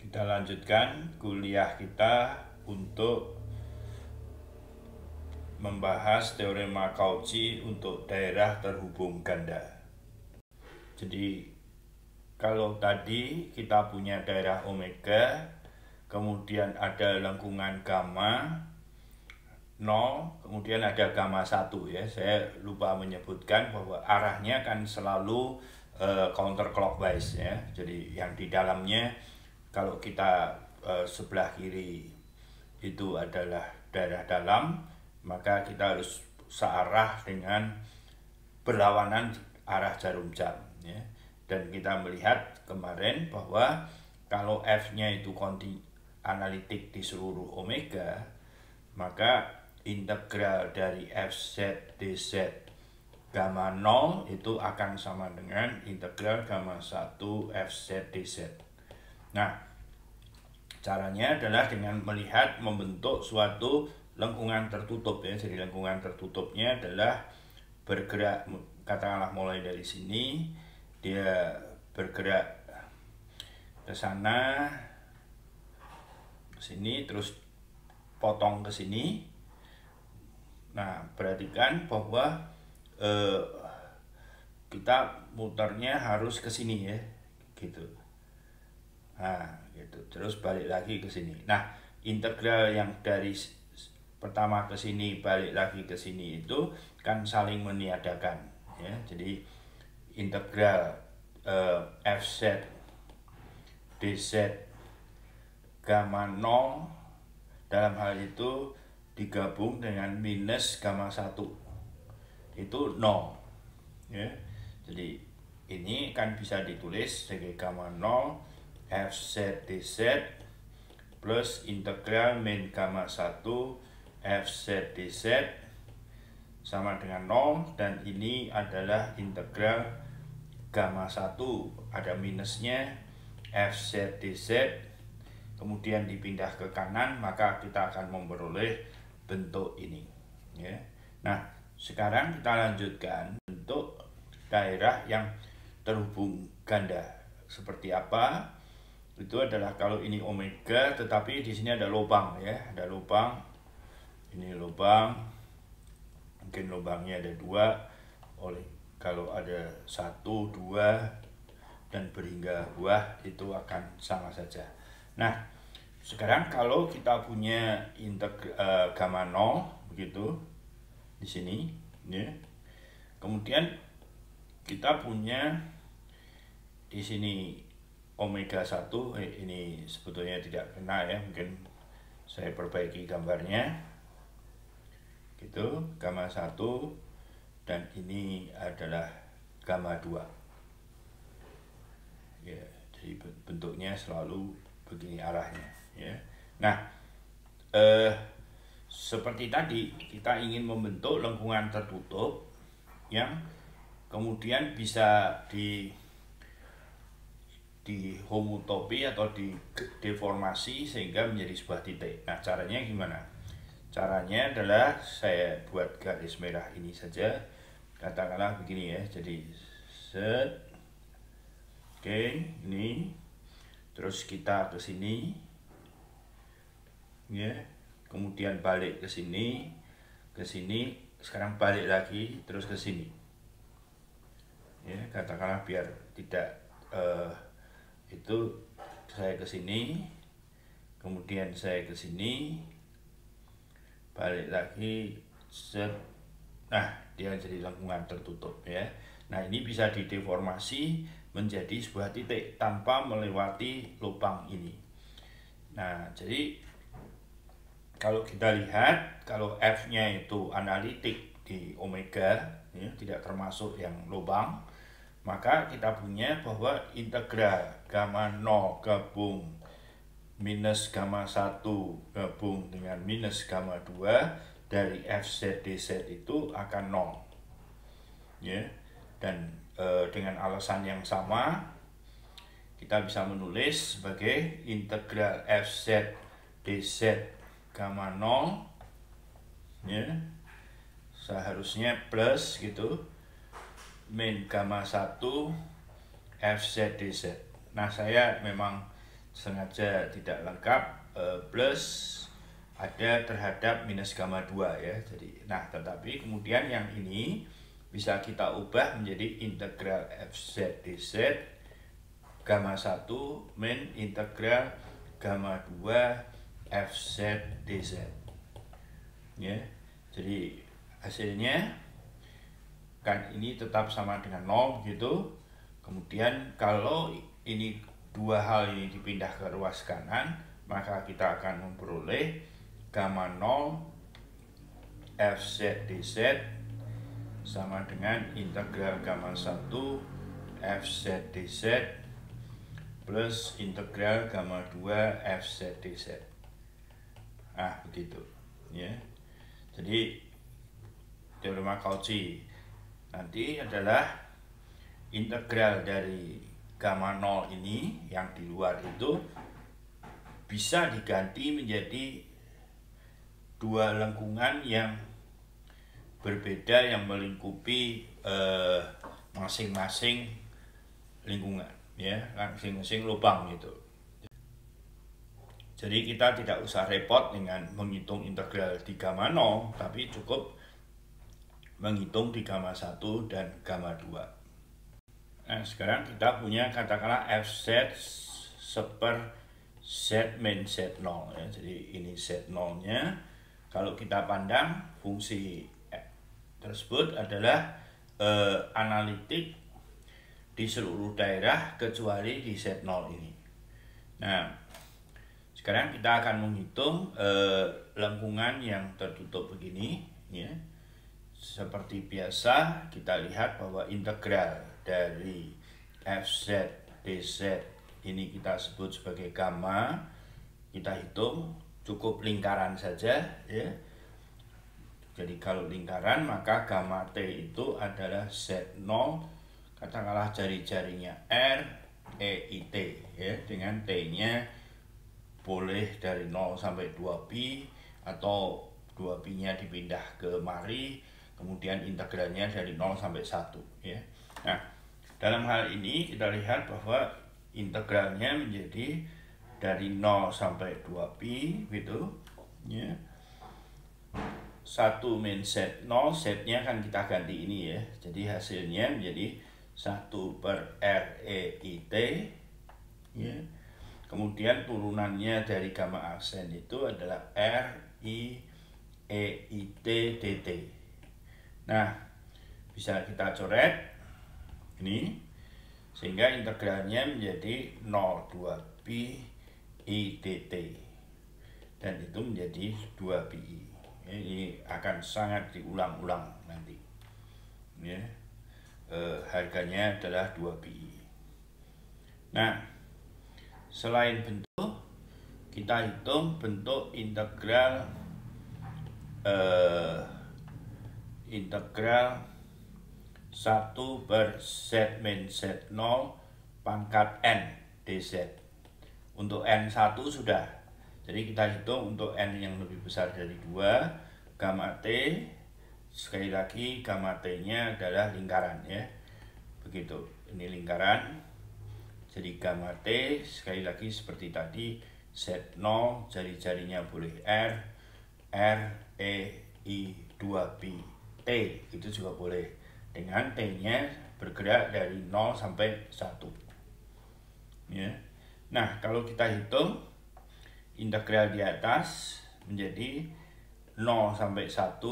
Kita lanjutkan kuliah kita untuk membahas teorema Cauchy untuk daerah terhubung ganda. Jadi kalau tadi kita punya daerah omega, kemudian ada lengkungan gamma 0, kemudian ada gamma 1 ya. Saya lupa menyebutkan bahwa arahnya kan selalu counterclockwise ya. Jadi yang di dalamnya kalau kita sebelah kiri itu adalah daerah dalam, maka kita harus searah dengan berlawanan arah jarum jam ya. Dan kita melihat kemarin bahwa kalau F-nya itu analitik di seluruh omega, maka integral dari Fz dz gamma 0 itu akan sama dengan integral gamma 1 Fz dz. Nah, caranya adalah dengan membentuk suatu lengkungan tertutup ya. Jadi lengkungan tertutupnya adalah bergerak, katakanlah mulai dari sini, dia bergerak ke sana, ke sini, terus potong ke sini. Nah, perhatikan bahwa kita muternya harus ke sini ya, gitu. Nah, gitu. Terus balik lagi ke sini. Nah, integral yang dari pertama ke sini balik lagi ke sini itu kan saling meniadakan ya. Jadi integral Fz dz gamma 0 dalam hal itu digabung dengan minus gamma 1 itu 0 ya. Jadi ini kan bisa ditulis sebagai gamma 0 Fz dz plus integral min gamma 1 Fz dz sama dengan 0, dan ini adalah integral gamma 1 ada minusnya Fz dz, kemudian dipindah ke kanan, maka kita akan memperoleh bentuk ini ya. Nah, sekarang kita lanjutkan bentuk daerah yang terhubung ganda seperti apa. Itu adalah kalau ini omega, tetapi di sini ada lubang ya, ada lubang. Ini lubang, mungkin lubangnya ada 2, kalau ada 1, 2 dan berhingga buah itu akan sama saja. Nah, sekarang kalau kita punya gamma 0 begitu di sini ya. Kemudian kita punya di sini omega 1, ini sebetulnya tidak kena ya, mungkin saya perbaiki gambarnya gitu, gamma 1, dan ini adalah gamma 2 ya. Jadi bentuknya selalu begini arahnya ya. Nah, seperti tadi kita ingin membentuk lengkungan tertutup yang kemudian bisa di homotopi atau di deformasi sehingga menjadi sebuah titik. Nah, caranya gimana? Caranya adalah saya buat garis merah ini saja, katakanlah begini ya. Jadi set, oke, ini terus kita ke sini ya, kemudian balik ke sini, sekarang balik lagi terus ke sini ya, katakanlah biar tidak itu saya ke sini, kemudian saya ke sini, balik lagi set. Nah, dia jadi lengkungan tertutup ya. Nah, ini bisa dideformasi menjadi sebuah titik tanpa melewati lubang ini. Nah, jadi kalau kita lihat, kalau F-nya itu analitik di omega ya, tidak termasuk yang lubang, maka kita punya bahwa integral gamma 0 gabung minus gamma 1 gabung dengan minus gamma 2 dari Fz dz itu akan 0 ya. Dan dengan alasan yang sama kita bisa menulis sebagai integral Fz dz gamma 0 ya, seharusnya plus gitu min gamma 1 Fz dz. Nah, saya memang sengaja tidak lengkap, plus ada terhadap minus gamma 2 ya. Jadi tetapi kemudian yang ini bisa kita ubah menjadi integral fz dz gamma 1 min integral gamma 2 fz dz ya. Jadi hasilnya kan ini tetap sama dengan 0 gitu. Kemudian kalau ini dua hal ini dipindah ke ruas kanan, maka kita akan memperoleh gamma 0 fz dz sama dengan integral gamma 1 fz dz plus integral gamma 2 fz dz. Begitu ya. Jadi teorema Cauchy nanti adalah integral dari gamma 0 ini yang di luar itu bisa diganti menjadi dua lengkungan yang berbeda yang melingkupi masing-masing lingkungan ya, masing-masing lubang gitu. Jadi kita tidak usah repot dengan menghitung integral di gamma 0, tapi cukup menghitung di gamma 1 dan gamma 2. Nah, sekarang kita punya katakanlah fz seper z min z0 ya. Jadi ini z0 nya. Kalau kita pandang fungsi tersebut adalah analitik di seluruh daerah kecuali di Z0 ini. Nah, sekarang kita akan menghitung lengkungan yang tertutup begini ya. Seperti biasa kita lihat bahwa integral dari fz dz ini kita sebut sebagai gamma. Kita hitung cukup lingkaran saja ya. Jadi kalau lingkaran maka gamma T itu adalah Z0, katakanlah jari-jarinya R, E, I, T ya, dengan T-nya boleh dari 0 sampai 2pi atau 2pi-nya dipindah ke mari, kemudian integralnya dari 0 sampai 1 ya. Nah, dalam hal ini kita lihat bahwa integralnya menjadi dari 0 sampai 2pi gitu ya. 1 min Z0, Z-nya kan kita ganti ini ya. Jadi hasilnya menjadi 1 per REIT ya. Kemudian turunannya dari gamma aksen itu adalah RIEIT dt. Nah, bisa kita coret ini sehingga integralnya menjadi 0,2pi I dt. Dan itu menjadi 2pi. Ini akan sangat diulang-ulang nanti ya. Harganya adalah 2pi. Nah, selain bentuk kita hitung bentuk integral integral 1 per z min z0 pangkat n dz. Untuk n1 sudah. Jadi kita hitung untuk n yang lebih besar dari 2, gamma T, sekali lagi gamma T-nya adalah lingkaran ya. Begitu, ini lingkaran. Jadi gamma T, sekali lagi seperti tadi, Z0, jari-jarinya boleh R, E, I, 2pi, T, itu juga boleh. Dengan T-nya bergerak dari 0 sampai 1. Ya. Nah, kalau kita hitung, integral di atas menjadi 0 sampai 1,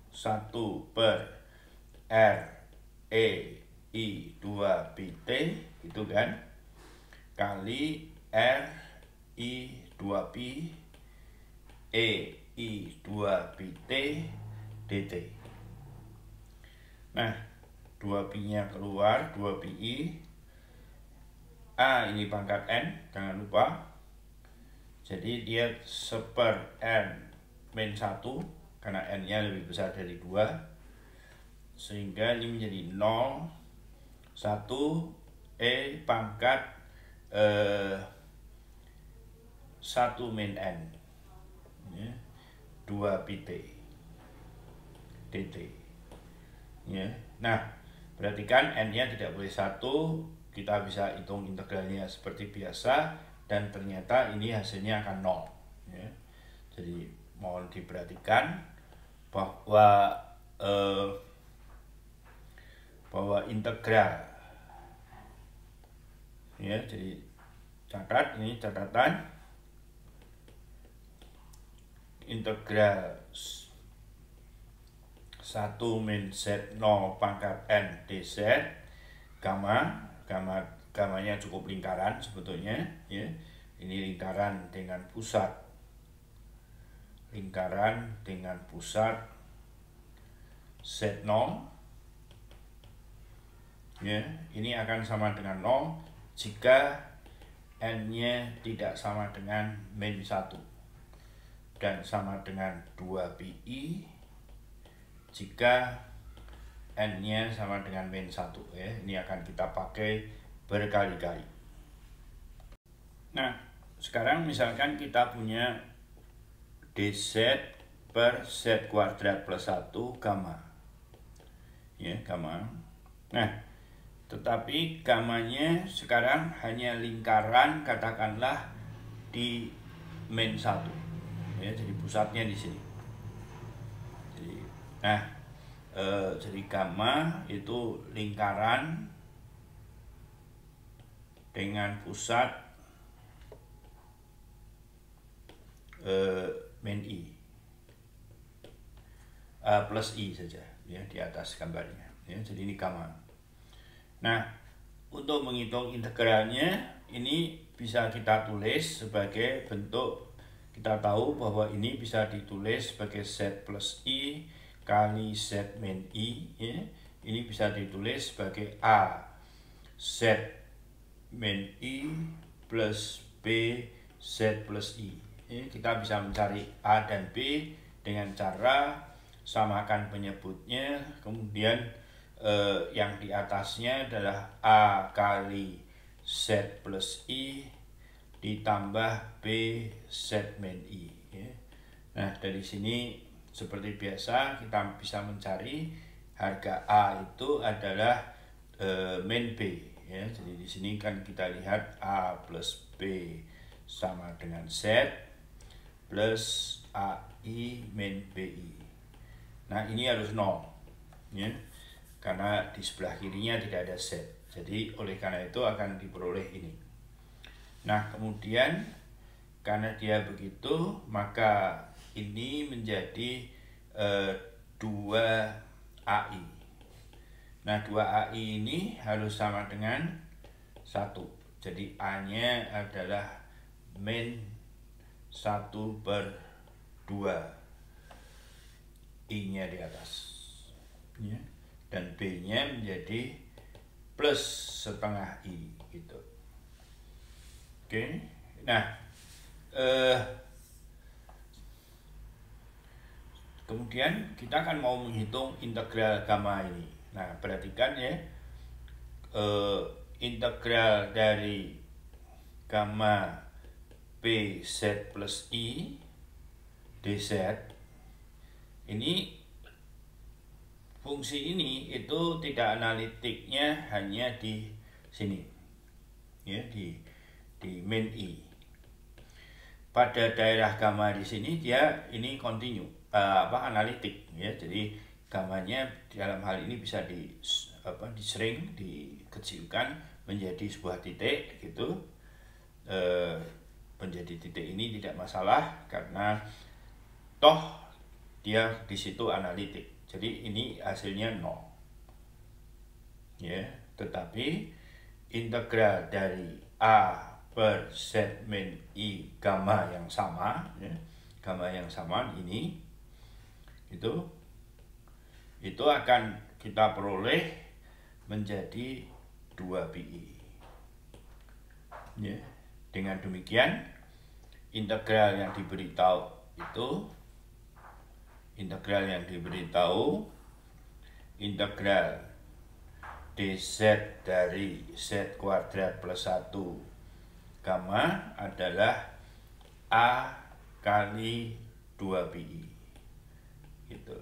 1 per R, E, I, 2pi, T, gitu kan, kali R, I, 2pi, E, I, 2pi, T, dt. Nah, 2pi-nya keluar, 2pi, ini pangkat N, jangan lupa. Jadi dia seper N min 1, karena N-nya lebih besar dari 2. Sehingga ini menjadi 0, 1, E pangkat 1 min N. Ya, 2pi T dt. Ya. Nah, perhatikan N-nya tidak boleh 1. Kita bisa hitung integralnya seperti biasa. dan ternyata ini hasilnya akan 0 ya. Jadi mohon diperhatikan bahwa integral ya, jadi catat ini catatan integral 1 min Z0 pangkat N dz gamanya cukup lingkaran sebetulnya ya. Ini lingkaran dengan pusat Z0 ya, ini akan sama dengan 0 jika N-nya tidak sama dengan min 1 dan sama dengan 2pi jika N-nya sama dengan min 1 ya. Ini akan kita pakai berkali-kali. Nah, sekarang misalkan kita punya dz per z kuadrat plus 1 gamma ya, gamma. Nah, tetapi gamanya sekarang hanya lingkaran, katakanlah di min 1 ya, jadi pusatnya di sini. Jadi gamma itu lingkaran dengan pusat min i plus i saja ya di atas gambarnya ya. Jadi ini gamma. Nah, untuk menghitung integralnya ini bisa kita tulis sebagai bentuk, kita tahu bahwa ini bisa ditulis sebagai z plus i kali z min i ya. Ini bisa ditulis sebagai a z min i plus b z plus i ya. Kita bisa mencari a dan b dengan cara samakan penyebutnya, kemudian yang di atasnya adalah a kali z plus i ditambah b z min i ya. Nah, dari sini seperti biasa kita bisa mencari harga a itu adalah min b ya. Jadi di sini kan kita lihat a plus b sama dengan z plus ai min bi. Nah, ini harus 0 ya, karena di sebelah kirinya tidak ada z. Jadi oleh karena itu akan diperoleh ini. Nah, kemudian karena dia begitu, maka ini menjadi 2ai. Nah, 2ai ini harus sama dengan 1. Jadi a-nya adalah min 1/2, I-nya di atas ya. Dan B-nya menjadi plus setengah I gitu. Oke. Nah, kemudian kita akan mau menghitung integral gamma ini. Nah, perhatikan ya, integral dari gamma pz plus i dz ini, fungsi ini itu tidak analitiknya hanya di sini ya, di min i. Pada daerah gamma di sini dia ini kontinu analitik ya. Jadi gammanya dalam hal ini bisa disering, dikecilkan menjadi sebuah titik gitu. Menjadi titik ini tidak masalah karena toh dia di situ analitik. Jadi ini hasilnya 0 ya. Tetapi integral dari a per z min i gamma yang sama ya, gamma yang sama ini itu akan kita peroleh menjadi 2pi ya. Dengan demikian integral yang diberitahu integral dz dari z kuadrat plus 1 gamma adalah a kali 2pi gitu.